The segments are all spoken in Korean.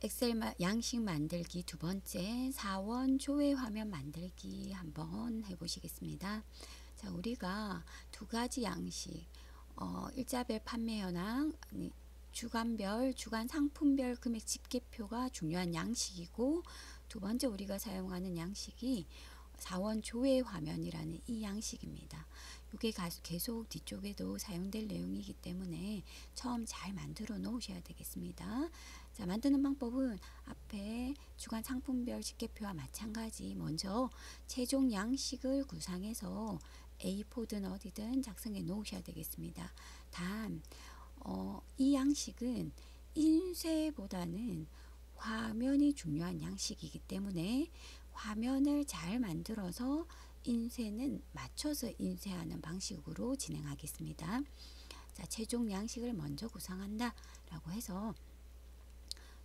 엑셀 양식 만들기 두 번째, 사원 조회 화면 만들기 한번 해보시겠습니다. 자, 우리가 두 가지 양식, 일자별 판매 현황, 주간별, 주간 상품별 금액 집계표가 중요한 양식이고, 두 번째 우리가 사용하는 양식이 사원 조회 화면이라는 이 양식입니다. 이게 계속 뒤쪽에도 사용될 내용이기 때문에 처음 잘 만들어 놓으셔야 되겠습니다. 자, 만드는 방법은 앞에 주간 상품별 집계표와 마찬가지 먼저 최종 양식을 구상해서 A4든 어디든 작성해 놓으셔야 되겠습니다. 단, 이 양식은 인쇄보다는 화면이 중요한 양식이기 때문에 화면을 잘 만들어서 인쇄는 맞춰서 인쇄하는 방식으로 진행하겠습니다. 자, 최종 양식을 먼저 구상한다 라고 해서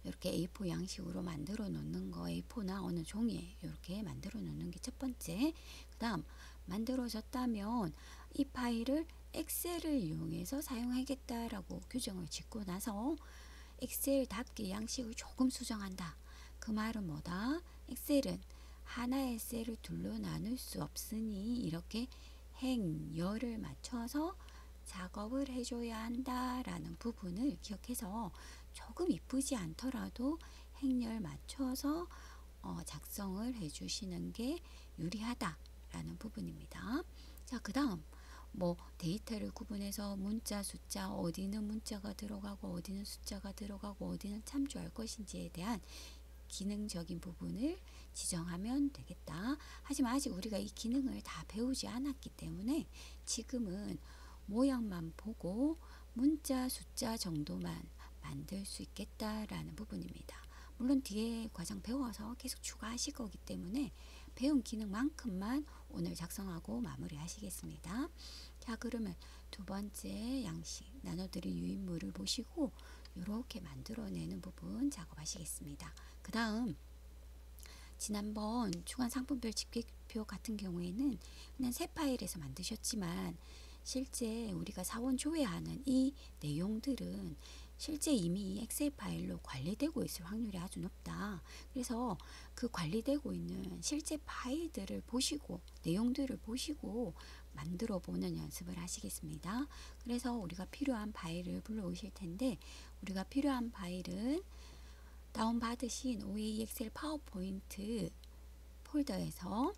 이렇게 A4 양식으로 만들어 놓는 거, A4나 어느 종이에 이렇게 만들어 놓는 게 첫 번째. 그 다음 만들어졌다면 이 파일을 엑셀을 이용해서 사용하겠다라고 규정을 짓고 나서 엑셀답게 양식을 조금 수정한다. 그 말은 뭐다? 엑셀은 하나의 셀을 둘로 나눌 수 없으니 이렇게 행열을 맞춰서 작업을 해줘야 한다라는 부분을 기억해서 조금 이쁘지 않더라도 행렬 맞춰서 작성을 해주시는 게 유리하다라는 부분입니다. 자, 그 다음 데이터를 구분해서 문자, 숫자, 어디는 문자가 들어가고 어디는 숫자가 들어가고 어디는 참조할 것인지에 대한 기능적인 부분을 지정하면 되겠다. 하지만 아직 우리가 이 기능을 다 배우지 않았기 때문에 지금은 모양만 보고 문자, 숫자 정도만 만들 수 있겠다라는 부분입니다. 물론 뒤에 과정 배워서 계속 추가하실 거기 때문에 배운 기능만큼만 오늘 작성하고 마무리 하시겠습니다. 자, 그러면 두 번째 양식 나눠드린 유인물을 보시고 이렇게 만들어내는 부분 작업하시겠습니다. 그 다음 지난번 주간 상품별 집계표 같은 경우에는 그냥 새 파일에서 만드셨지만 실제 우리가 사원 조회하는 이 내용들은 실제 이미 엑셀 파일로 관리되고 있을 확률이 아주 높다. 그래서 그 관리되고 있는 실제 파일들을 보시고 내용들을 보시고 만들어 보는 연습을 하시겠습니다. 그래서 우리가 필요한 파일을 불러오실 텐데 우리가 필요한 파일은 다운받으신 OA 엑셀 파워포인트 폴더에서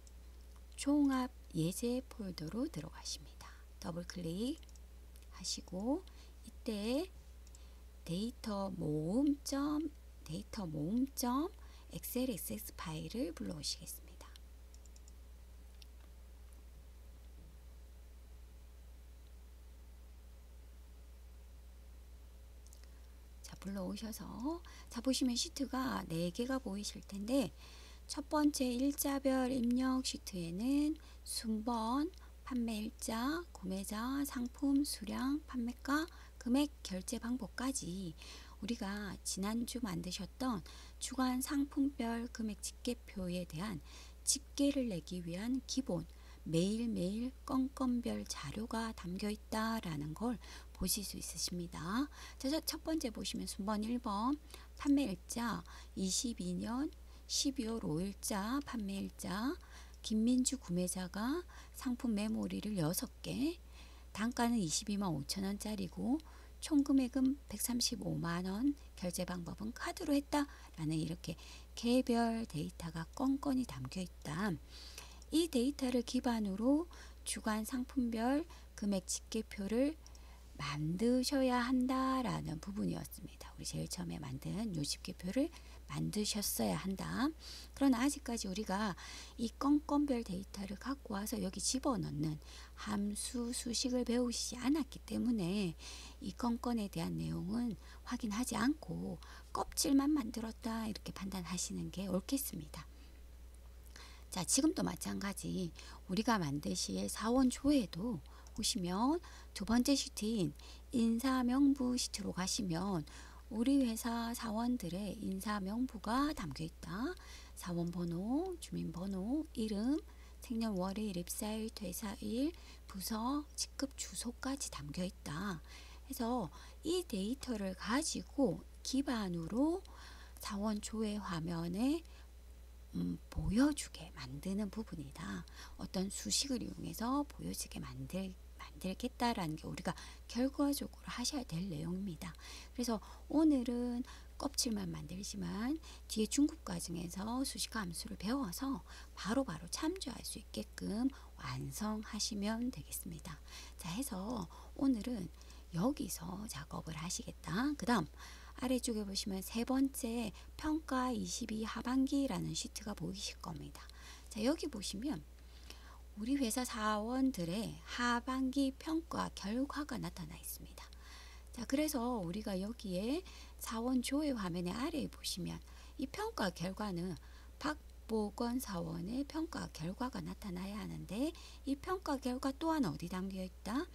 종합 예제 폴더로 들어가십니다. 더블 클릭 하시고 이때 데이터 모음.엑셀 XS 파일을 불러오시겠습니다. 자, 불러오셔서 자, 보시면 시트가 4개가 보이실 텐데 첫 번째 일자별 입력 시트에는 순번, 판매일자, 구매자, 상품, 수량, 판매가, 금액, 결제 방법까지 우리가 지난주 만드셨던 주간 상품별 금액 집계표에 대한 집계를 내기 위한 기본 매일매일 건건별 자료가 담겨 있다라는 걸 보실 수 있으십니다. 자, 첫 번째 보시면 순번 1번 판매일자 22년 12월 5일자 판매일자 김민주 구매자가 상품 메모리를 6개 단가는 22만 5천원짜리고 총금액은 135만원 결제 방법은 카드로 했다라는 이렇게 개별 데이터가 건건이 담겨 있다. 이 데이터를 기반으로 주간 상품별 금액 집계표를 만드셔야 한다라는 부분이었습니다. 우리 제일 처음에 만든 요 집계표를 만드셨어야 한다. 그러나 아직까지 우리가 이 건건별 데이터를 갖고 와서 여기 집어넣는 함수 수식을 배우시지 않았기 때문에 이 건건에 대한 내용은 확인하지 않고 껍질만 만들었다 이렇게 판단하시는 게 옳겠습니다. 자, 지금도 마찬가지 우리가 만드실 사원 조회도 보시면 두 번째 시트인 인사명부 시트로 가시면 우리 회사 사원들의 인사명부가 담겨 있다. 사원번호, 주민번호, 이름, 생년월일, 입사일, 퇴사일, 부서, 직급 주소까지 담겨 있다. 그래서 이 데이터를 가지고 기반으로 사원 조회 화면에 보여주게 만드는 부분이다. 어떤 수식을 이용해서 보여지게 만들겠다라는 게 우리가 결과적으로 하셔야 될 내용입니다. 그래서 오늘은 껍질만 만들지만 뒤에 중급 과정에서 수식 함수를 배워서 바로바로 참조할 수 있게끔 완성하시면 되겠습니다. 자, 해서 오늘은 여기서 작업을 하시겠다. 그 다음 아래쪽에 보시면 세 번째 평가 22 하반기라는 시트가 보이실 겁니다. 자, 여기 보시면 우리 회사 사원들의 하반기 평가 결과가 나타나 있습니다. 자, 그래서 우리가 여기에 사원 조회 화면의 아래에 보시면 이 평가 결과는 박보건 사원의 평가 결과가 나타나야 하는데 이 평가 결과 또한 어디 담겨 있다?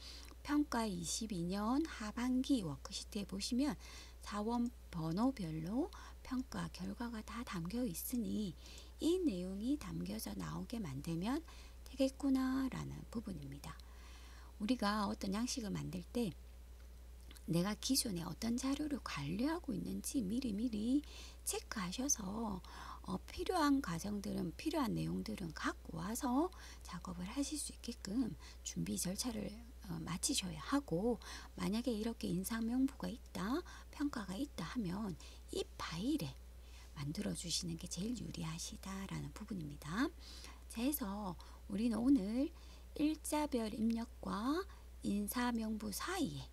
평가 22년 하반기 워크시트에 보시면 사원 번호별로 평가 결과가 다 담겨 있으니 이 내용이 담겨져 나오게 만들면 되겠구나 라는 부분입니다. 우리가 어떤 양식을 만들 때 내가 기존에 어떤 자료를 관리하고 있는지 미리미리 체크하셔서 필요한 과정들은 필요한 내용들은 갖고 와서 작업을 하실 수 있게끔 준비 절차를 마치셔야 하고, 만약에 이렇게 인사명부가 있다, 평가가 있다 하면 이 파일에 만들어 주시는 게 제일 유리하시다라는 부분입니다. 자, 해서 우리는 오늘 일자별 입력과 인사명부 사이에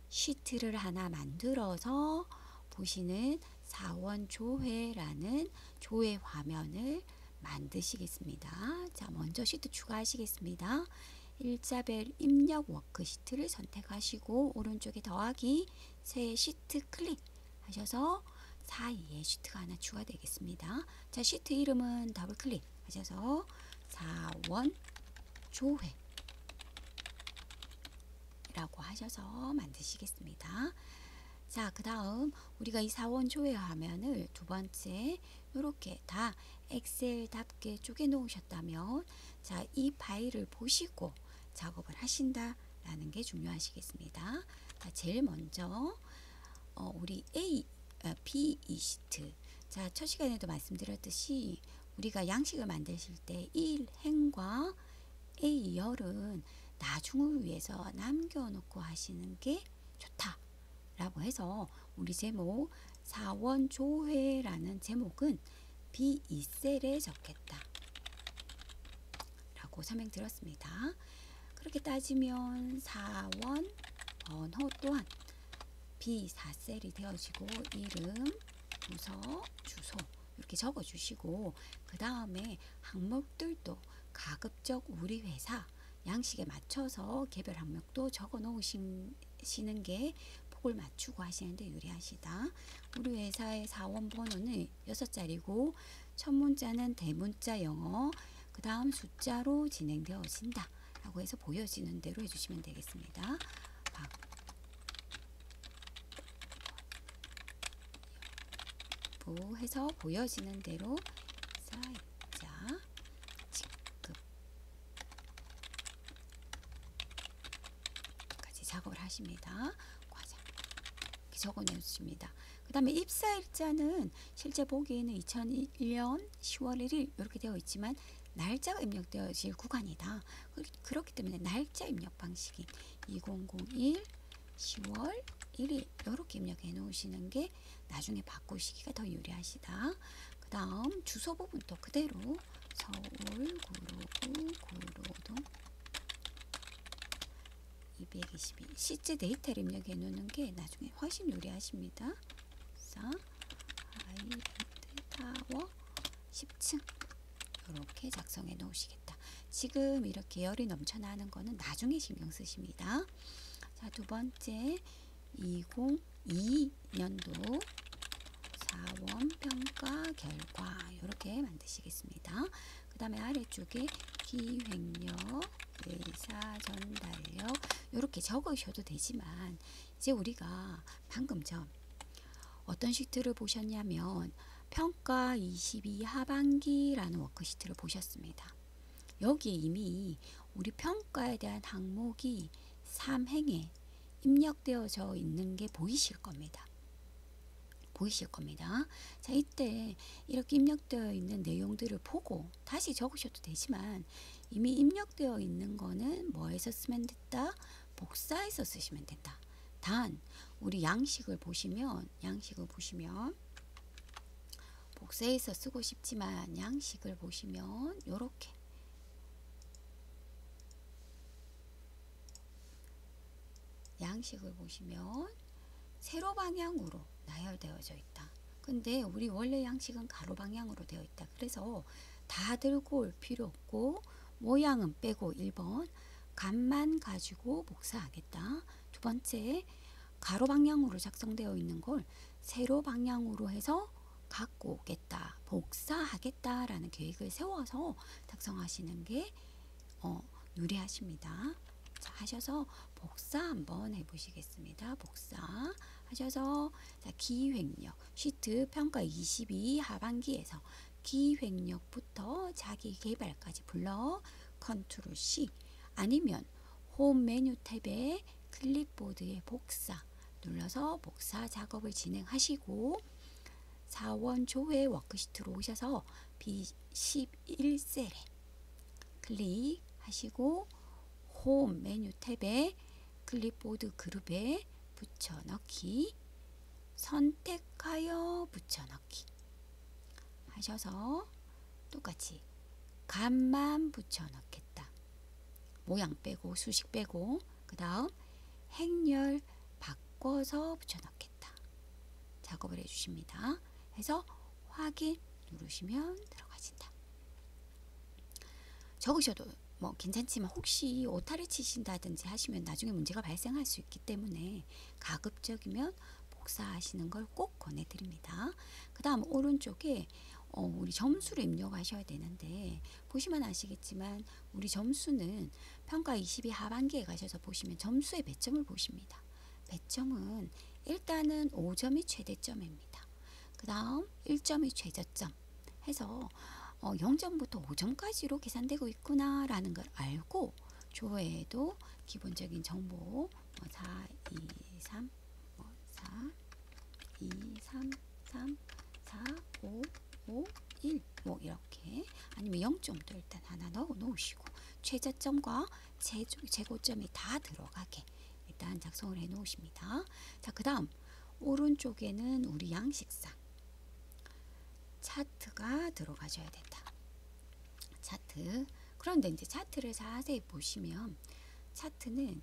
시트를 하나 만들어서 보시는 사원 조회라는 조회 화면을 만드시겠습니다. 자, 먼저 시트 추가하시겠습니다. 일자별 입력 워크시트를 선택하시고 오른쪽에 더하기 새 시트 클릭하셔서 사이에 시트가 하나 추가되겠습니다. 자, 시트 이름은 더블 클릭하셔서 사원 조회 라고 하셔서 만드시겠습니다. 자, 그 다음 우리가 이 사원 조회 화면을 두 번째 이렇게 다 엑셀답게 쪼개 놓으셨다면, 자, 이 파일을 보시고 작업을 하신다라는 게 중요하시겠습니다. 자, 제일 먼저 우리 B2 시트. 자, 첫 시간에도 말씀드렸듯이 우리가 양식을 만드실 때 1행과 A열은 나중을 위해서 남겨놓고 하시는 게 좋다라고 해서 우리 제목 사원 조회라는 제목은 B2셀에 적겠다 라고 설명드렸습니다. 그렇게 따지면 사원 번호 또한 B4셀이 되어지고 이름, 부서, 주소 이렇게 적어주시고, 그 다음에 항목들도 가급적 우리 회사 양식에 맞춰서 개별 항목도 적어 놓으시는 게 폭을 맞추고 하시는데 유리하시다. 우리 회사의 사원 번호는 6자리고 첫 문자는 대문자 영어, 그 다음 숫자로 진행되어진다 라고 해서 보여지는 대로 해주시면 되겠습니다. 해서 보여지는 대로 사일자 직급까지 작업을 하십니다. 과장 이렇게 적어내십니다. 그 다음에 입사일자는 실제 보기에는 2001년 10월 1일 이렇게 되어 있지만 날짜가 입력되어질 구간이다. 그렇기 때문에 날짜 입력 방식인 2001 10월 1일 이렇게 입력해 놓으시는 게 나중에 바꾸시기가 더 유리하시다. 그 다음 주소 부분도 그대로 서울 구로구 구로동 222 실제 데이터를 입력해 놓는 게 나중에 훨씬 유리하십니다. 하이랜드 타워 10층 이렇게 작성해 놓으시겠다. 지금 이렇게 열이 넘쳐나는 거는 나중에 신경 쓰십니다. 자, 두 번째 2002년도 사원평가 결과 이렇게 만드시겠습니다. 그 다음에 아래쪽에 기획력, 의사 전달력 이렇게 적으셔도 되지만, 이제 우리가 방금 전 어떤 시트를 보셨냐면 평가 22 하반기라는 워크시트를 보셨습니다. 여기에 이미 우리 평가에 대한 항목이 3행에 입력되어져 있는 게 보이실 겁니다. 보이실 겁니다. 자, 이때 이렇게 입력되어 있는 내용들을 보고 다시 적으셔도 되지만 이미 입력되어 있는 거는 뭐에서 쓰면 된다? 복사해서 쓰시면 된다. 단 우리 양식을 보시면 복사해서 쓰고 싶지만 양식을 보시면 요렇게 양식을 보시면 세로 방향으로 나열되어져 있다. 근데 우리 원래 양식은 가로 방향으로 되어 있다. 그래서 다 들고 올 필요 없고 모양은 빼고 1번 값만 가지고 복사하겠다. 두 번째 가로 방향으로 작성되어 있는 걸 세로 방향으로 해서 갖고 오겠다. 복사하겠다라는 계획을 세워서 작성하시는 게 유리하십니다. 자, 하셔서 복사 한번 해보시겠습니다. 복사 하셔서 자, 기획력 시트 평가 22 하반기에서 기획력부터 자기 개발까지 불러 컨트롤 C 아니면 홈 메뉴 탭에 클립보드의 복사 눌러서 복사 작업을 진행하시고 4원 조회 워크시트로 오셔서 B11셀에 클릭하시고 홈 메뉴 탭에 클립보드 그룹에 붙여넣기 선택하여 붙여넣기 하셔서 똑같이 값만 붙여넣겠다. 모양 빼고 수식 빼고 그 다음 행렬 바꿔서 붙여넣겠다. 작업을 해주십니다. 해서 확인 누르시면 들어가진다. 적으셔도 뭐 괜찮지만 혹시 오타를 치신다든지 하시면 나중에 문제가 발생할 수 있기 때문에 가급적이면 복사하시는 걸 꼭 권해드립니다. 그 다음 오른쪽에 우리 점수를 입력하셔야 되는데 보시면 아시겠지만 우리 점수는 평가 22 하반기에 가셔서 보시면 점수의 배점을 보십니다. 배점은 일단은 5점이 최대점입니다. 그 다음 1점이 최저점 해서 0점부터 5점까지로 계산되고 있구나 라는 걸 알고 조회에도 기본적인 정보 4, 2, 3, 4, 2, 3, 3, 4, 5, 5, 1 뭐 이렇게 아니면 0점도 일단 하나 넣어 놓으시고 최저점과 최고점이 다 들어가게 일단 작성을 해 놓으십니다. 자, 그 다음 오른쪽에는 우리 양식상 차트가 들어가줘야 된다. 차트. 그런데 이제 차트를 자세히 보시면 차트는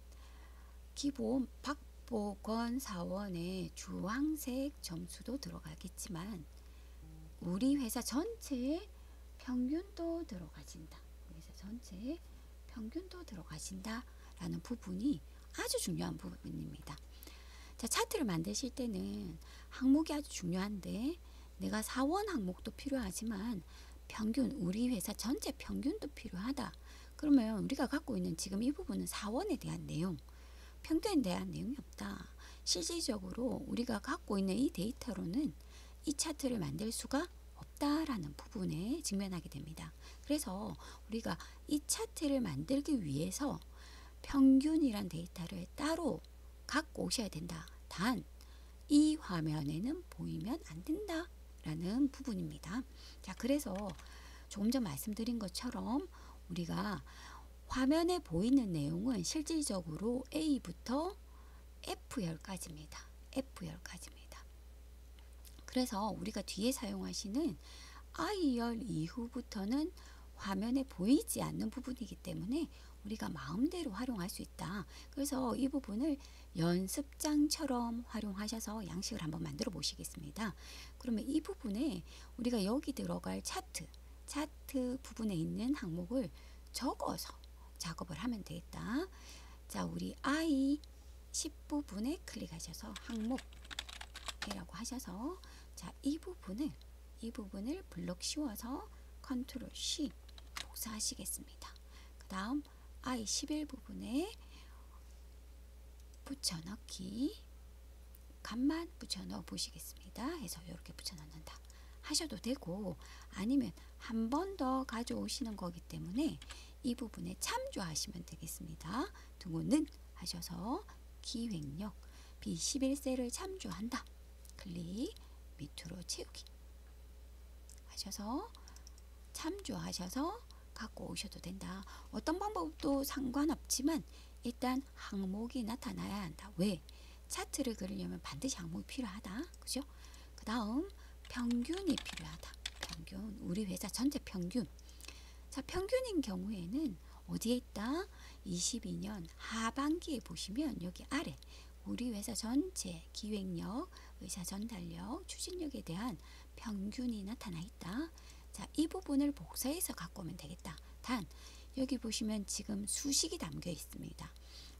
기본 박보건 사원의 주황색 점수도 들어가겠지만 우리 회사 전체 평균도 들어가진다. 우리 회사 전체 평균도 들어가진다 라는 부분이 아주 중요한 부분입니다. 자, 차트를 만드실 때는 항목이 아주 중요한데 내가 사원 항목도 필요하지만 평균 우리 회사 전체 평균도 필요하다. 그러면 우리가 갖고 있는 지금 이 부분은 사원에 대한 내용, 평균에 대한 내용이 없다. 실질적으로 우리가 갖고 있는 이 데이터로는 이 차트를 만들 수가 없다라는 부분에 직면하게 됩니다. 그래서 우리가 이 차트를 만들기 위해서 평균이란 데이터를 따로 갖고 오셔야 된다. 단 이 화면에는 보이면 안 된다 라는 부분입니다. 자, 그래서 조금 전 말씀드린 것처럼 우리가 화면에 보이는 내용은 실질적으로 A부터 F10까지입니다. F10까지입니다. 그래서 우리가 뒤에 사용하시는 I열 이후부터는 화면에 보이지 않는 부분이기 때문에 우리가 마음대로 활용할 수 있다. 그래서 이 부분을 연습장처럼 활용하셔서 양식을 한번 만들어 보시겠습니다. 그러면 이 부분에 우리가 여기 들어갈 차트 부분에 있는 항목을 적어서 작업을 하면 되겠다. 자, 우리 I 10부분에 클릭하셔서 항목이라고 하셔서 자, 이 부분을 블록 씌워서 컨트롤 C 복사하시겠습니다. 그 다음 I11 부분에 붙여넣기 값만 붙여넣어 보시겠습니다. 해서 이렇게 붙여넣는다 하셔도 되고 아니면 한 번 더 가져오시는 거기 때문에 이 부분에 참조하시면 되겠습니다. 등호는 하셔서 기획력 B11셀을 참조한다. 클릭 밑으로 채우기 하셔서 참조하셔서 갖고 오셔도 된다. 어떤 방법도 상관없지만 일단 항목이 나타나야 한다. 왜? 차트를 그리려면 반드시 항목이 필요하다. 그죠? 그 다음 평균이 필요하다. 평균, 우리 회사 전체 평균. 자, 평균인 경우에는 어디에 있다? 22년 하반기에 보시면 여기 아래 우리 회사 전체 기획력, 의사 전달력, 추진력에 대한 평균이 나타나 있다. 자, 이 부분을 복사해서 갖고 오면 되겠다. 단 여기 보시면 지금 수식이 담겨 있습니다.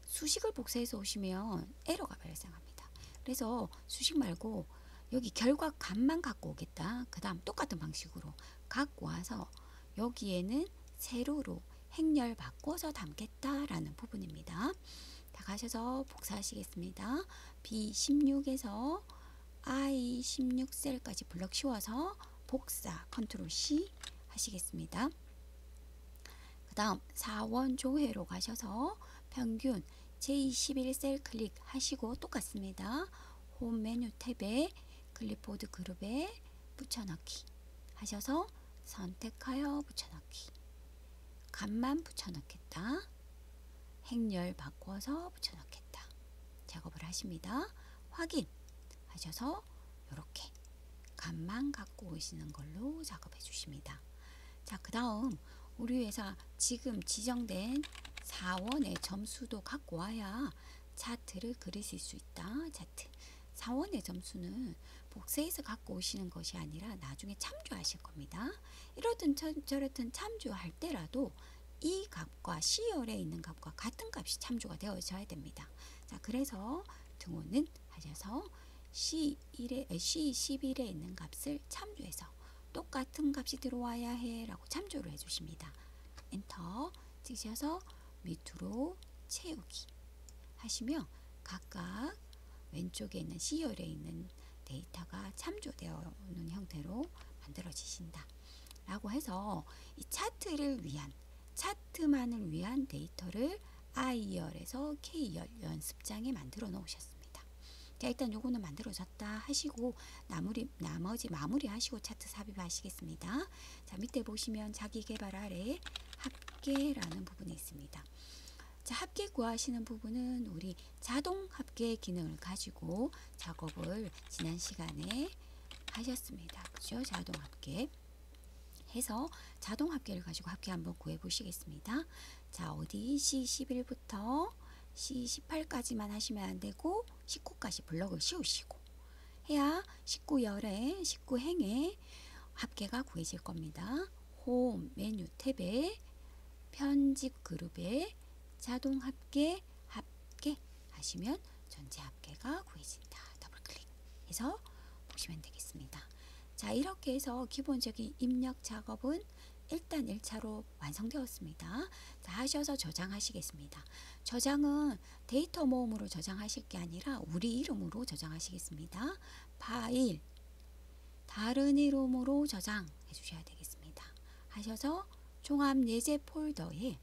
수식을 복사해서 오시면 에러가 발생합니다. 그래서 수식 말고 여기 결과값만 갖고 오겠다. 그 다음 똑같은 방식으로 갖고 와서 여기에는 세로로 행렬 바꿔서 담겠다라는 부분입니다. 다 가셔서 복사하시겠습니다. B16에서 I16 셀까지 블럭 씌워서 복사 컨트롤 C 하시겠습니다. 그 다음 4원 조회로 가셔서 평균 J21 셀 클릭하시고 똑같습니다. 홈 메뉴 탭에 클립보드 그룹에 붙여넣기 하셔서 선택하여 붙여넣기, 값만 붙여넣겠다, 행렬 바꿔서 붙여넣겠다 작업을 하십니다. 확인 하셔서 이렇게 값만 갖고 오시는 걸로 작업해 주십니다. 자, 그 다음 우리 회사 지금 지정된 4원의 점수도 갖고 와야 차트를 그리실 수 있다. 차트 4원의 점수는 복사해서 갖고 오시는 것이 아니라 나중에 참조하실 겁니다. 이렇든 저렇든 참조할 때라도 이 값과 C열에 있는 값과 같은 값이 참조가 되어져야 됩니다. 자, 그래서 등호는 하셔서 C11에 있는 값을 참조해서 똑같은 값이 들어와야 해 라고 참조를 해주십니다. 엔터 찍으셔서 밑으로 채우기 하시면 각각 왼쪽에 있는 C열에 있는 데이터가 참조되어 오는 형태로 만들어지신다 라고 해서 이 차트만을 위한 데이터를 I열에서 K열 연습장에 만들어 놓으셨습니다. 자, 일단 요거는 만들어졌다 하시고 나머지 마무리 하시고 차트 삽입하시겠습니다. 자, 밑에 보시면 자기 개발 아래 합계라는 부분이 있습니다. 자, 합계 구하시는 부분은 우리 자동 합계 기능을 가지고 작업을 지난 시간에 하셨습니다. 그죠? 자동 합계 해서 자동 합계를 가지고 합계 한번 구해 보시겠습니다. 자, 어디 C11부터 C18까지만 하시면 안 되고 19까지 블럭을 씌우시고 해야 19열에 19행에 합계가 구해질 겁니다. 홈 메뉴 탭에 편집 그룹에 자동 합계 하시면 전체 합계가 구해진다. 더블 클릭해서 보시면 되겠습니다. 자, 이렇게 해서 기본적인 입력 작업은 일단 1차로 완성되었습니다. 자, 하셔서 저장하시겠습니다. 저장은 데이터 모음으로 저장하실 게 아니라 우리 이름으로 저장하시겠습니다. 파일 다른 이름으로 저장해 주셔야 되겠습니다. 하셔서 종합 예제 폴더에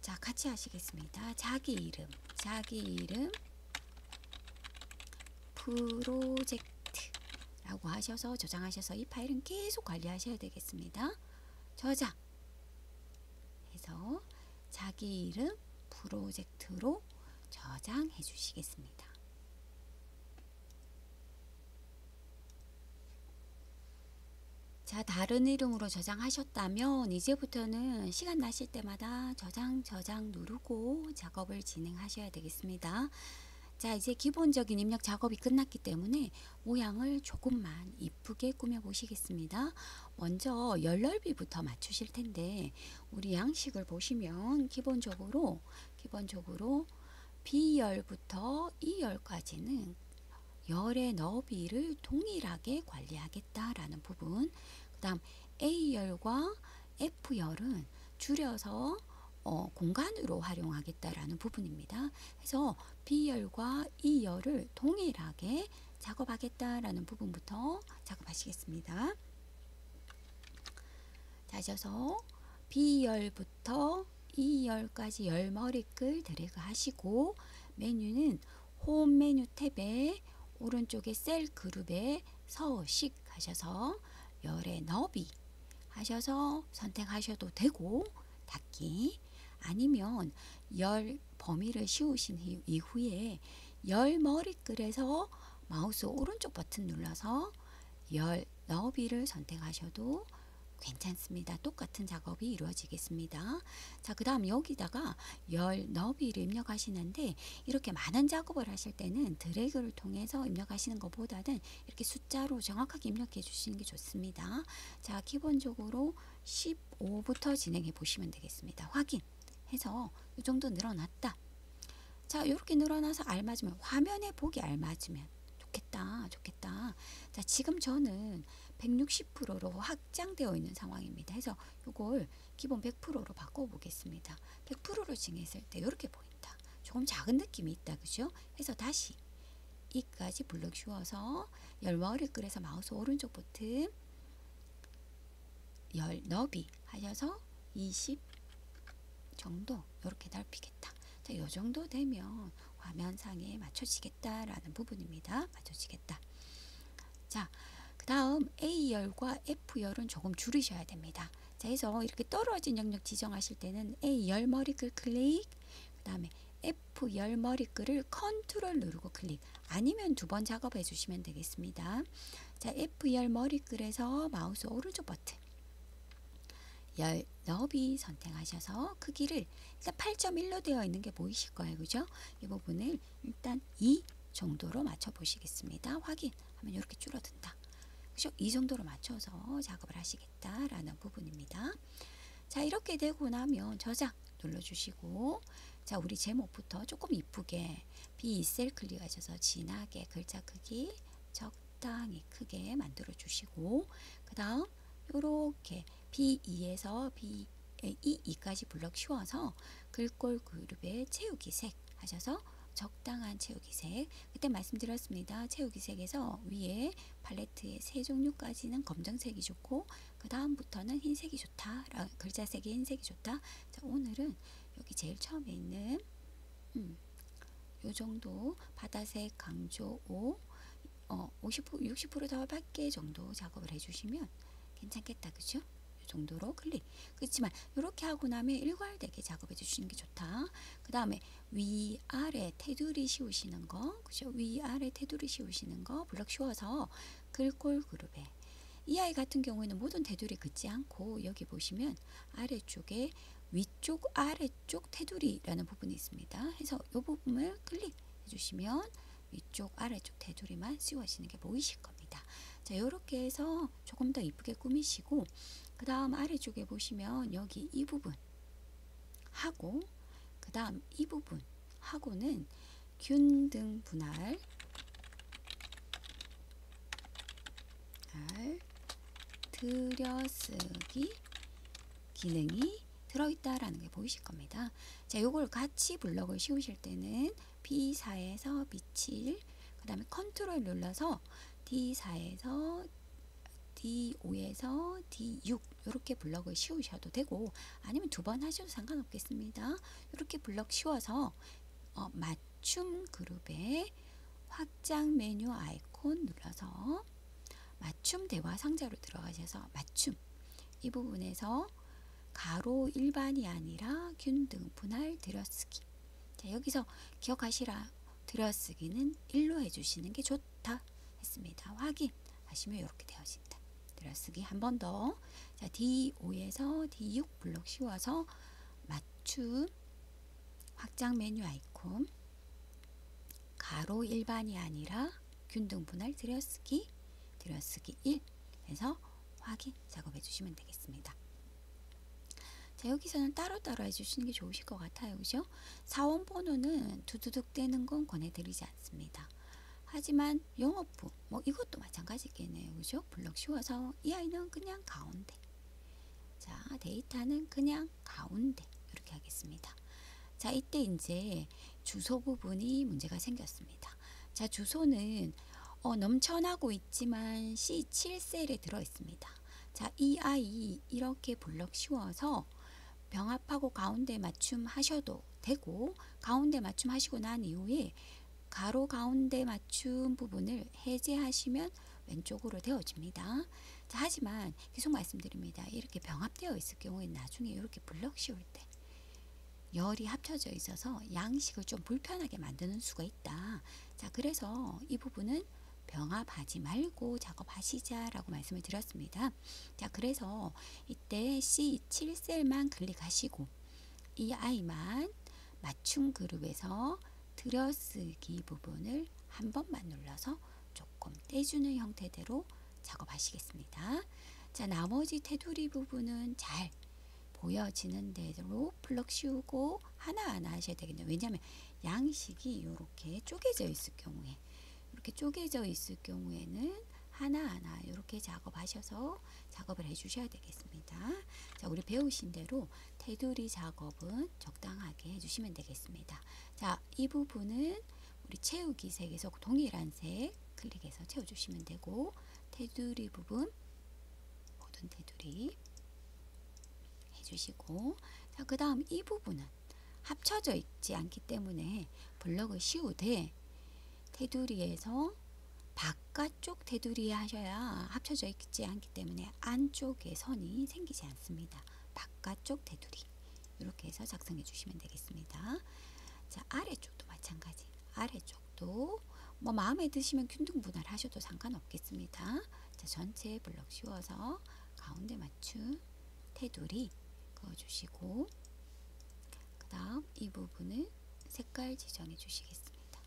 자, 같이 하시겠습니다. 자기 이름 프로젝트라고 하셔서 저장하셔서 이 파일은 계속 관리하셔야 되겠습니다. 저장 해서 자기 이름 프로젝트로 저장해 주시겠습니다. 자, 다른 이름으로 저장하셨다면 이제부터는 시간 나실 때마다 저장 누르고 작업을 진행하셔야 되겠습니다. 자, 이제 기본적인 입력 작업이 끝났기 때문에 모양을 조금만 이쁘게 꾸며 보시겠습니다. 먼저 열 넓이부터 맞추실 텐데 우리 양식을 보시면 기본적으로 B열부터 E열까지는 열의 너비를 동일하게 관리하겠다라는 부분, 그 다음 A열과 F열은 줄여서 공간으로 활용하겠다라는 부분입니다. 그래서 B열과 E열을 동일하게 작업하겠다라는 부분부터 작업하시겠습니다. 다셔서 B열부터 E열까지 열머리글 드래그 하시고 메뉴는 홈 메뉴 탭에 오른쪽에 셀 그룹에 서식 하셔서 열의 너비 하셔서 선택하셔도 되고, 닫기, 아니면 열 범위를 씌우신 이후에 열 머리글에서 마우스 오른쪽 버튼 눌러서 열 너비를 선택하셔도 괜찮습니다. 똑같은 작업이 이루어지겠습니다. 자, 그 다음 여기다가 열 너비를 입력하시는데, 이렇게 많은 작업을 하실 때는 드래그를 통해서 입력하시는 것보다는 이렇게 숫자로 정확하게 입력해 주시는 게 좋습니다. 자, 기본적으로 15부터 진행해 보시면 되겠습니다. 확인해서 이 정도 늘어났다. 자, 이렇게 늘어나서 알맞으면, 화면에 보기 알맞으면 좋겠다, 좋겠다. 자, 지금 저는 160%로 확장되어 있는 상황입니다. 해서 이걸 기본 100%로 바꿔보겠습니다. 100%로 진행했을 때 이렇게 보인다. 조금 작은 느낌이 있다, 그죠? 해서 다시 이까지 블럭 씌워서 열 머리글에서 마우스 오른쪽 버튼 열 너비 하셔서 20 정도 이렇게 넓히겠다. 자, 이 정도 되면 화면상에 맞춰지겠다라는 부분입니다. 맞춰지겠다. 자, 그 다음 A열과 F열은 조금 줄이셔야 됩니다. 자, 해서 이렇게 떨어진 영역 지정하실 때는 A열 머리글 클릭, 그 다음에 F열 머리글을 컨트롤 누르고 클릭, 아니면 두 번 작업해 주시면 되겠습니다. 자, F열 머리글에서 마우스 오른쪽 버튼 열 너비 선택하셔서 크기를 일단 8.1로 되어 있는 게 보이실 거예요. 그죠? 이 부분을 일단 2 정도로 맞춰 보시겠습니다. 확인하면 이렇게 줄어든다. 그죠? 이 정도로 맞춰서 작업을 하시겠다라는 부분입니다. 자, 이렇게 되고 나면 저장 눌러주시고, 자, 우리 제목부터 조금 이쁘게 B2셀 클릭하셔서 진하게 글자 크기 적당히 크게 만들어 주시고, 그 다음 요렇게 B2에서 B2까지 블럭 씌워서 글꼴 그룹에 채우기 색 하셔서 적당한 채우기 색, 그때 말씀드렸습니다. 채우기 색에서 위에 팔레트의 세 종류까지는 검정색이 좋고, 그 다음부터는 흰색이 좋다, 글자색이 흰색이 좋다. 자, 오늘은 여기 제일 처음에 있는 요 정도 바다색 강조 5, 60%더 밝게 정도 작업을 해주시면 괜찮겠다, 그죠? 이 정도로 클릭. 그렇지만 이렇게 하고 나면 일괄되게 작업해 주시는 게 좋다. 그 다음에 위아래 테두리 씌우시는 거, 그죠? 위아래 테두리 씌우시는 거 블럭 씌워서 글꼴 그룹에, 이 아이 같은 경우에는 모든 테두리 긋지 않고 여기 보시면 아래쪽에 위쪽 아래쪽 테두리라는 부분이 있습니다. 해서 이 부분을 클릭해 주시면 위쪽 아래쪽 테두리만 씌워지는 게 보이실 겁니다. 자, 이렇게 해서 조금 더 이쁘게 꾸미시고, 그 다음 아래쪽에 보시면 여기 이 부분 하고, 그 다음 이 부분 하고는 균등 분할 들여쓰기 기능이 들어있다라는 게 보이실 겁니다. 자, 요걸 같이 블럭을 씌우실 때는 B4에서 B7, 그 다음에 컨트롤 눌러서 D4에서 D5에서 D6 이렇게 블럭을 씌우셔도 되고, 아니면 두 번 하셔도 상관없겠습니다. 이렇게 블럭 씌워서 맞춤 그룹에 확장 메뉴 아이콘 눌러서 맞춤 대화 상자로 들어가셔서 맞춤 이 부분에서 가로 일반이 아니라 균등 분할 들여쓰기. 자, 여기서 기억하시라. 들여쓰기는 1로 해주시는 게 좋다 했습니다. 확인하시면 이렇게 되어진다. 들여쓰기 한 번 더. 자, D5에서 D6 블럭 씌워서 맞춤 확장 메뉴 아이콘 가로 일반이 아니라 균등 분할 들여쓰기 1 해서 확인 작업해 주시면 되겠습니다. 자, 여기서는 따로따로 해주시는 게 좋으실 것 같아요. 그죠? 사원 번호는 두두둑 떼는 건 권해드리지 않습니다. 하지만 영업부 이것도 마찬가지겠네요. 그죠? 블럭 씌워서 이 아이는 그냥 가운데, 자, 데이터는 그냥 가운데 이렇게 하겠습니다. 자, 이때 이제 주소 부분이 문제가 생겼습니다. 자, 주소는 넘쳐나고 있지만 C7셀에 들어 있습니다. 자, 이 아이 이렇게 블럭 씌워서 병합하고 가운데 맞춤 하셔도 되고, 가운데 맞춤 하시고 난 이후에 가로 가운데 맞춤 부분을 해제하시면 왼쪽으로 되어집니다. 자, 하지만 계속 말씀드립니다. 이렇게 병합되어 있을 경우에 나중에 이렇게 블럭 씌울 때 열이 합쳐져 있어서 양식을 좀 불편하게 만드는 수가 있다. 자, 그래서 이 부분은 병합하지 말고 작업하시자라고 말씀을 드렸습니다. 자, 그래서 이때 C7셀만 클릭하시고 이 아이만 맞춤 그룹에서 들여쓰기 부분을 한 번만 눌러서 조금 떼주는 형태대로 작업하시겠습니다. 자, 나머지 테두리 부분은 잘 보여지는 대로 블럭 씌우고 하나하나 하셔야 되겠네요. 왜냐하면 양식이 이렇게 쪼개져 있을 경우에, 이렇게 쪼개져 있을 경우에는 하나하나 이렇게 작업하셔서 작업을 해주셔야 되겠습니다. 자, 우리 배우신 대로 테두리 작업은 적당하게 해주시면 되겠습니다. 자, 이 부분은 우리 채우기 색에서 동일한 색 클릭해서 채워주시면 되고, 테두리 부분 모든 테두리 해주시고, 자, 그 다음 이 부분은 합쳐져 있지 않기 때문에 블럭을 씌우되 테두리에서 바깥쪽 테두리에 하셔야 합쳐져 있지 않기 때문에 안쪽에 선이 생기지 않습니다. 바깥쪽 테두리 이렇게 해서 작성해 주시면 되겠습니다. 자, 아래쪽도 마찬가지. 아래쪽도 뭐 마음에 드시면 균등 분할 하셔도 상관없겠습니다. 자, 전체 블럭 씌워서 가운데 맞춤 테두리 그어주시고, 그 다음 이 부분을 색깔 지정해 주시겠습니다.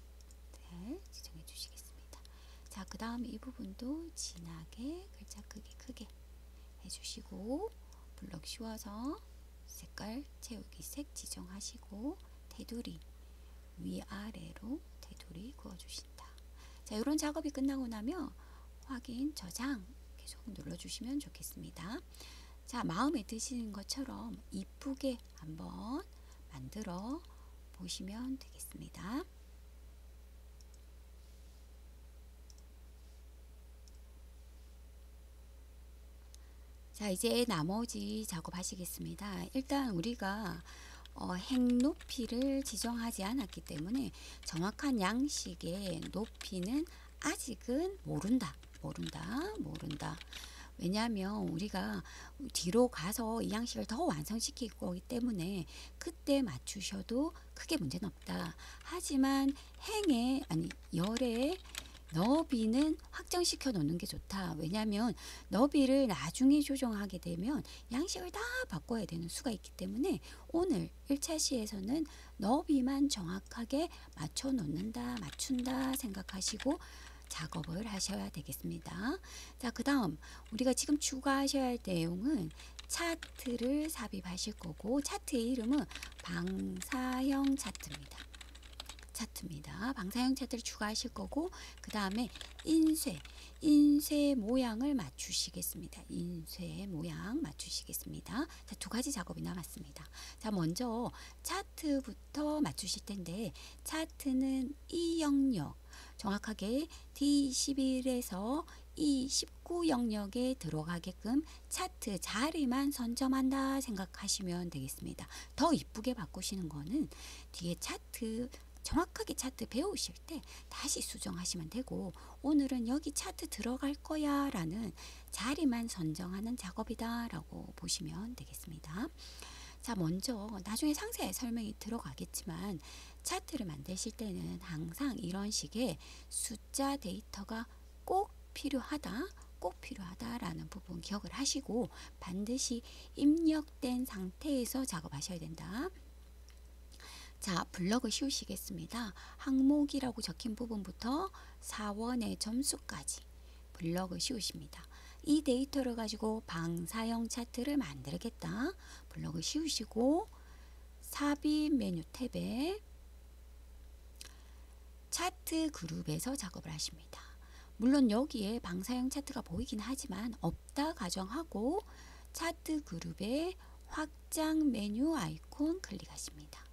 네, 지정해 주시겠습니다. 자, 그 다음 이 부분도 진하게 글자 크게 해주시고, 블럭 씌워서 색깔 채우기 색 지정하시고, 테두리 위아래로 테두리 그어주신다. 자, 이런 작업이 끝나고 나면 확인 저장 계속 눌러주시면 좋겠습니다. 자, 마음에 드시는 것처럼 이쁘게 한번 만들어 보시면 되겠습니다. 자, 이제 나머지 작업하시겠습니다. 일단 우리가 행 높이를 지정하지 않았기 때문에 정확한 양식의 높이는 아직은 모른다. 왜냐하면 우리가 뒤로 가서 이 양식을 더 완성시킬 거기 때문에 그때 맞추셔도 크게 문제는 없다. 하지만 열의 너비는 확정시켜 놓는 게 좋다. 왜냐하면 너비를 나중에 조정하게 되면 양식을 다 바꿔야 되는 수가 있기 때문에 오늘 1차 시에서는 너비만 정확하게 맞춰 놓는다, 맞춘다 생각하시고 작업을 하셔야 되겠습니다. 자, 그 다음 우리가 지금 추가하셔야 할 내용은 차트를 삽입하실 거고, 차트의 이름은 방사형 차트입니다. 방사형 차트를 추가하실 거고, 그 다음에 인쇄 모양을 맞추시겠습니다. 인쇄 모양 맞추시겠습니다. 자, 두 가지 작업이 남았습니다. 자, 먼저 차트부터 맞추실 텐데, 차트는 이 영역 정확하게 D11에서 이 19 영역에 들어가게끔 차트 자리만 선점한다 생각하시면 되겠습니다. 더 이쁘게 바꾸시는 거는 뒤에 차트 정확하게 차트 배우실 때 다시 수정하시면 되고, 오늘은 여기 차트 들어갈 거야 라는 자리만 선정하는 작업이다 라고 보시면 되겠습니다. 자, 먼저 나중에 상세히 설명이 들어가겠지만 차트를 만드실 때는 항상 이런 식의 숫자 데이터가 꼭 필요하다라는 부분 기억을 하시고 반드시 입력된 상태에서 작업하셔야 된다. 자, 블럭을 씌우시겠습니다. 항목이라고 적힌 부분부터 4원의 점수까지 블럭을 씌우십니다. 이 데이터를 가지고 방사형 차트를 만들겠다. 블럭을 씌우시고 삽입 메뉴 탭에 차트 그룹에서 작업을 하십니다. 물론 여기에 방사형 차트가 보이긴 하지만 없다 가정하고 차트 그룹의 확장 메뉴 아이콘 클릭하십니다.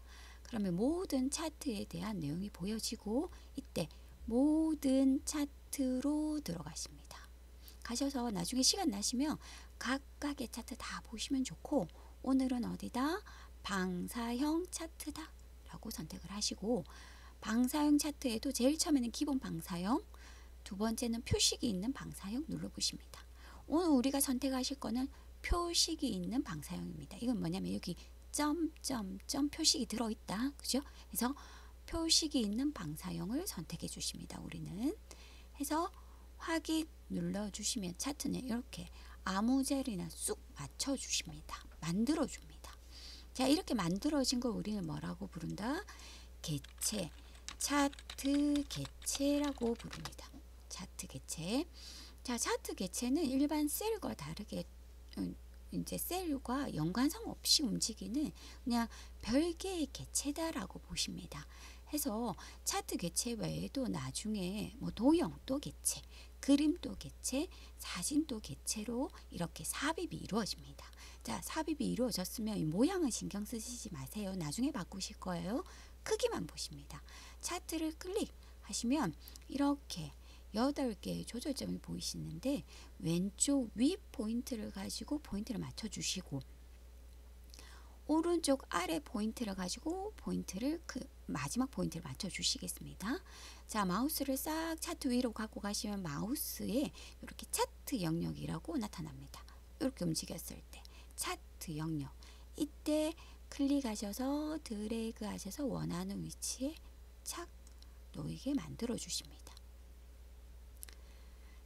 그러면 모든 차트에 대한 내용이 보여지고 이때 모든 차트로 들어가십니다. 가셔서 나중에 시간 나시면 각각의 차트 다 보시면 좋고, 오늘은 어디다? 방사형 차트다 라고 선택을 하시고 방사형 차트에도 제일 처음에는 기본 방사형, 두 번째는 표식이 있는 방사형 눌러보십니다. 오늘 우리가 선택하실 거는 표식이 있는 방사형입니다. 이건 뭐냐면 여기 점점점 표식이 들어있다. 그죠? 그래서 표식이 있는 방사형을 선택해 주십니다. 우리는. 해서 확인 눌러주시면 차트는 이렇게 아무 자리나 쑥 맞춰주십니다. 만들어줍니다. 자, 이렇게 만들어진 걸 우리는 뭐라고 부른다? 개체, 차트 개체라고 부릅니다. 차트 개체. 자, 차트 개체는 일반 셀과 다르게 이제 셀과 연관성 없이 움직이는 그냥 별개의 개체다라고 보십니다. 해서 차트 개체 외에도 나중에 뭐 도형도 개체, 그림도 개체, 사진도 개체로 이렇게 삽입이 이루어집니다. 자, 삽입이 이루어졌으면 이 모양은 신경 쓰시지 마세요. 나중에 바꾸실 거예요. 크기만 보십니다. 차트를 클릭하시면 이렇게 8개의 조절점이 보이시는데 왼쪽 위 포인트를 가지고 포인트를 맞춰주시고 오른쪽 아래 포인트를 가지고 포인트를 마지막 포인트를 맞춰 주시겠습니다. 자, 마우스를 싹 차트 위로 갖고 가시면 마우스에 이렇게 차트 영역이라고 나타납니다. 이렇게 움직였을 때 차트 영역, 이때 클릭하셔서 드래그 하셔서 원하는 위치에 착 놓이게 만들어 주십니다.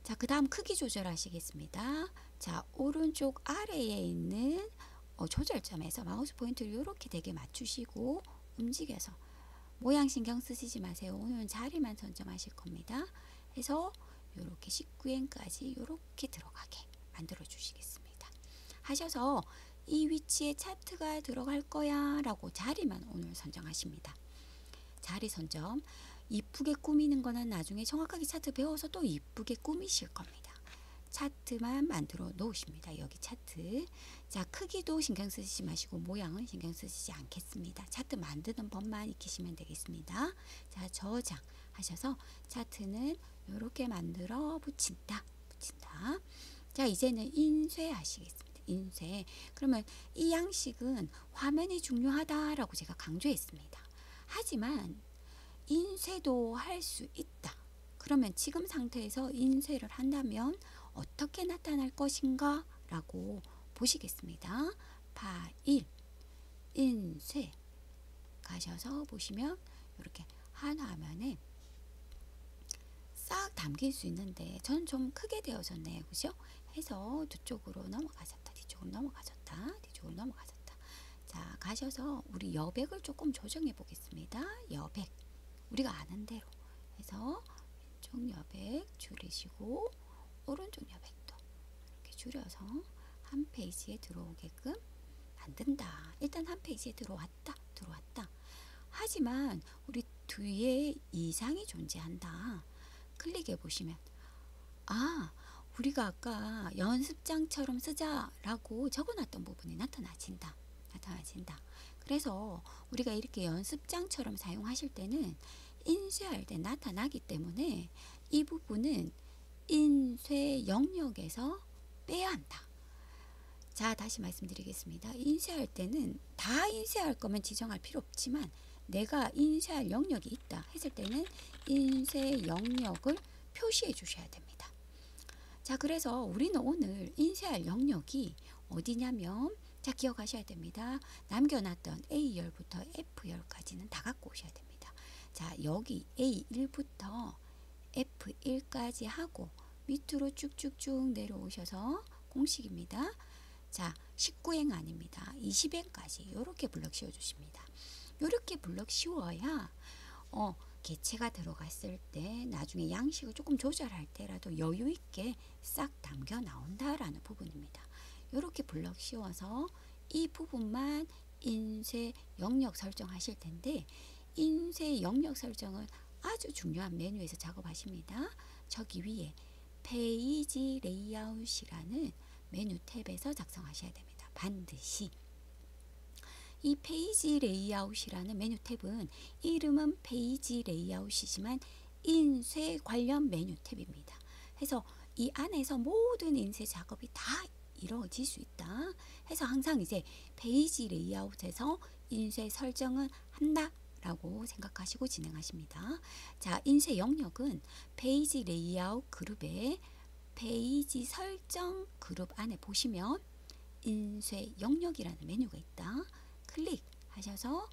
자, 그 다음 크기 조절하시겠습니다. 자, 오른쪽 아래에 있는 조절점에서 마우스 포인트를 이렇게 되게 맞추시고 움직여서 모양 신경 쓰시지 마세요. 오늘은 자리만 선점하실 겁니다. 해서 이렇게 19행까지 이렇게 들어가게 만들어 주시겠습니다. 하셔서 이 위치에 차트가 들어갈 거야 라고 자리만 오늘 선정하십니다. 자리 선점. 이쁘게 꾸미는 거는 나중에 정확하게 차트 배워서 또 이쁘게 꾸미실 겁니다. 차트만 만들어 놓으십니다. 여기 차트. 자, 크기도 신경 쓰시지 마시고 모양은 신경 쓰시지 않겠습니다. 차트 만드는 법만 익히시면 되겠습니다. 자, 저장 하셔서 차트는 이렇게 만들어 붙인다. 자, 이제는 인쇄 하시겠습니다. 인쇄. 그러면 이 양식은 화면이 중요하다라고 제가 강조했습니다. 하지만 인쇄도 할 수 있다. 그러면 지금 상태에서 인쇄를 한다면 어떻게 나타날 것인가 라고 보시겠습니다. 파일, 인쇄 가셔서 보시면 이렇게 한 화면에 싹 담길 수 있는데 저는 좀 크게 되어졌네요. 그죠? 해서 뒤쪽으로 넘어가셨다. 뒤쪽으로 넘어가셨다. 뒤쪽으로 넘어가셨다. 자, 가셔서 우리 여백을 조금 조정해 보겠습니다. 여백. 우리가 아는 대로 해서 왼쪽 여백 줄이시고 오른쪽 여백도 이렇게 줄여서 한 페이지에 들어오게끔 만든다. 일단 한 페이지에 들어왔다. 하지만 우리 뒤에 이상이 존재한다. 클릭해 보시면 우리가 아까 연습장처럼 쓰자라고 적어놨던 부분이 나타나진다. 그래서 우리가 이렇게 연습장처럼 사용하실 때는 인쇄할 때 나타나기 때문에 이 부분은 인쇄 영역에서 빼야 한다. 자, 다시 말씀드리겠습니다. 인쇄할 때는 다 인쇄할 거면 지정할 필요 없지만 내가 인쇄할 영역이 있다 했을 때는 인쇄 영역을 표시해 주셔야 됩니다. 자, 그래서 우리는 오늘 인쇄할 영역이 어디냐면 자, 기억하셔야 됩니다. 남겨놨던 A열부터 F열까지는 다 갖고 오셔야 됩니다. 자, 여기 A1부터 F1까지 하고 밑으로 쭉쭉쭉 내려오셔서 공식입니다. 자, 19행 아닙니다. 20행까지 이렇게 블럭 씌워 주십니다. 이렇게 블럭 씌워야 개체가 들어갔을 때 나중에 양식을 조금 조절할 때라도 여유 있게 싹 담겨 나온다라는 부분입니다. 이렇게 블럭 씌워서 이 부분만 인쇄 영역 설정하실 텐데 인쇄 영역 설정은 아주 중요한 메뉴에서 작업하십니다. 저기 위에 페이지 레이아웃이라는 메뉴 탭에서 작성하셔야 됩니다. 반드시. 이 페이지 레이아웃이라는 메뉴 탭은 이름은 페이지 레이아웃이지만 인쇄 관련 메뉴 탭입니다. 해서 이 안에서 모든 인쇄 작업이 다 이루어질 수 있다. 해서 항상 이제 페이지 레이아웃에서 인쇄 설정은 한다 라고 생각하시고 진행하십니다. 자, 인쇄 영역은 페이지 레이아웃 그룹의 페이지 설정 그룹 안에 보시면 인쇄 영역이라는 메뉴가 있다. 클릭하셔서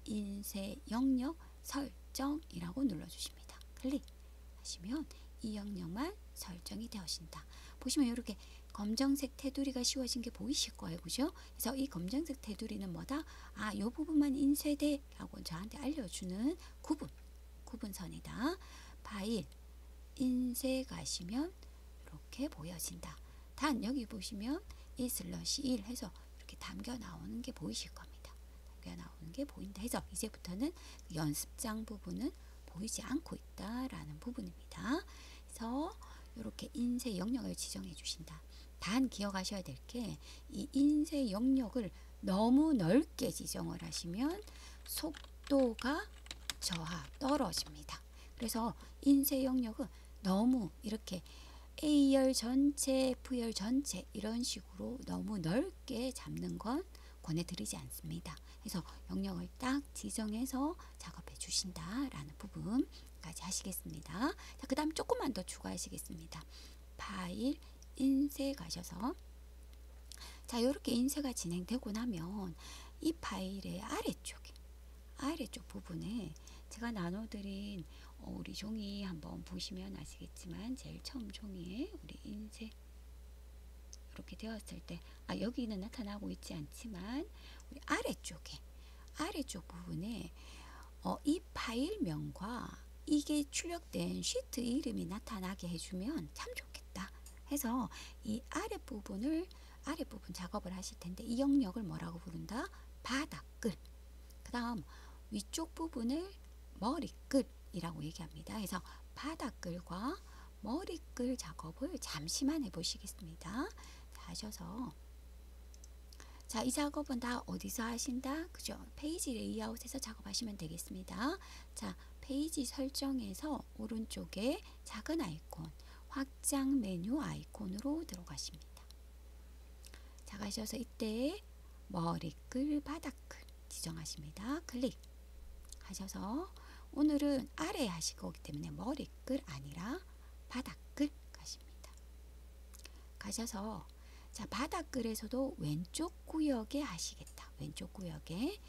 인쇄 영역 설정이라고 눌러주십니다. 클릭하시면 이 영역만 설정이 되어진다. 보시면 이렇게 검정색 테두리가 씌워진 게 보이실 거예요. 그죠? 그래서 이 검정색 테두리는 뭐다? 아, 요 부분만 인쇄돼 라고 저한테 알려주는 구분선이다. 파일 인쇄 가시면 이렇게 보여진다. 단 여기 보시면 1/1 해서 이렇게 담겨 나오는 게 보이실 겁니다. 담겨 나오는 게 보인다 해서 이제부터는 연습장 부분은 보이지 않고 있다라는 부분입니다. 그래서 이렇게 인쇄 영역을 지정해 주신다. 단 기억하셔야 될 게 이 인쇄 영역을 너무 넓게 지정을 하시면 속도가 떨어집니다. 그래서 인쇄 영역은 너무 이렇게 A열 전체, F열 전체 이런 식으로 너무 넓게 잡는 건 권해드리지 않습니다. 그래서 영역을 딱 지정해서 작업해 주신다라는 부분까지 하시겠습니다. 자, 그 다음 조금만 더 추가하시겠습니다. 파일 인쇄 가셔서 자, 이렇게 인쇄가 진행되고 나면 이 파일의 아래쪽 부분에 제가 나눠드린 우리 종이 한번 보시면 아시겠지만 제일 처음 종이에 우리 인쇄 이렇게 되었을 때 여기는 나타나고 있지 않지만 우리 아래쪽 부분에 이 파일명과 이게 출력된 시트 이름이 나타나게 해주면 참 좋겠다 해서 이 아랫부분 작업을 하실 텐데 이 영역을 뭐라고 부른다? 바닥글. 그 다음 위쪽 부분을 머리글이라고 얘기합니다. 그래서 바닥글과 머리글 작업을 잠시만 해보시겠습니다. 자, 하셔서 자, 이 작업은 다 어디서 하신다? 그죠? 페이지 레이아웃에서 작업하시면 되겠습니다. 자, 페이지 설정에서 오른쪽에 작은 아이콘 확장 메뉴 아이콘으로 들어가십니다. 자, 가셔서 이때 머리글 바닥글 지정하십니다. 클릭 하셔서 오늘은 아래에 하실 거기 때문에 머리글 아니라 바닥글 가십니다. 가셔서 자, 바닥글에서도 왼쪽 구역에 하시겠다. 왼쪽 구역에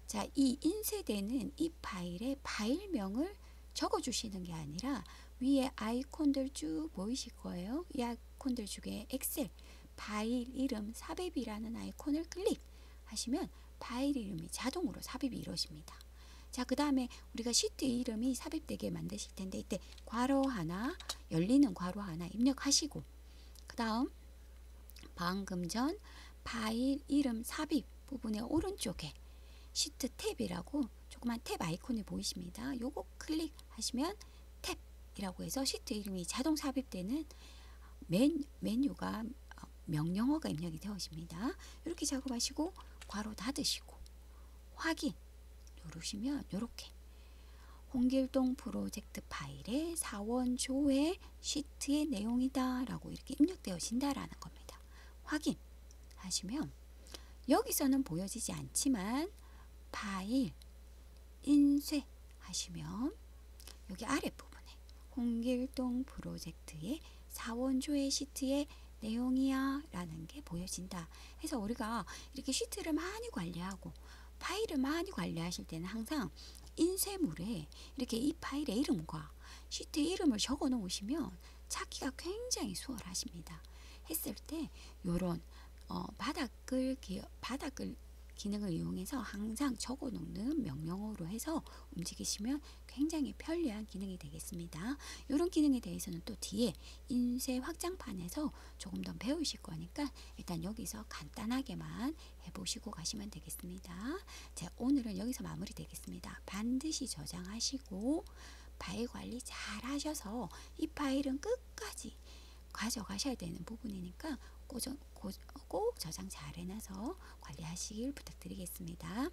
자, 이 인쇄되는 이 파일의 파일명을 적어 주시는 게 아니라 위에 아이콘들 쭉 보이실 거예요. 이 아이콘들 중에 엑셀 파일 이름 삽입이라는 아이콘을 클릭하시면 파일 이름이 자동으로 삽입이 이루어집니다. 자, 그 다음에 우리가 시트 이름이 삽입되게 만드실 텐데 이때 괄호 하나, 열리는 괄호 하나 입력하시고 그 다음 방금 전 파일 이름 삽입 부분의 오른쪽에 시트 탭이라고 조그만 탭 아이콘이 보이십니다. 요거 클릭하시면 탭이라고 해서 시트 이름이 자동 삽입되는 메뉴가 명령어가 입력이 되어집니다. 이렇게 작업하시고 괄호 닫으시고 확인 누르시면 이렇게 홍길동 프로젝트 파일의 사원조회 시트의 내용이다 라고 이렇게 입력되어진다라는 겁니다. 확인하시면 여기서는 보여지지 않지만 파일 인쇄 하시면 여기 아랫부분에 홍길동 프로젝트의 사원조회 시트의 내용이야 라는 게 보여진다 해서 우리가 이렇게 시트를 많이 관리하고 파일을 많이 관리하실 때는 항상 인쇄물에 이렇게 이 파일의 이름과 시트 이름을 적어 놓으시면 찾기가 굉장히 수월하십니다. 했을 때 요런 바닥글 기능을 이용해서 항상 적어 놓는 명령어로 해서 움직이시면 굉장히 편리한 기능이 되겠습니다. 이런 기능에 대해서는 또 뒤에 인쇄 확장판에서 조금 더 배우실 거니까 일단 여기서 간단하게만 해보시고 가시면 되겠습니다. 자, 오늘은 여기서 마무리 되겠습니다. 반드시 저장하시고 파일 관리 잘 하셔서 이 파일은 끝까지 가져가셔야 되는 부분이니까 꼭 저장 잘 해놔서 관리하시길 부탁드리겠습니다.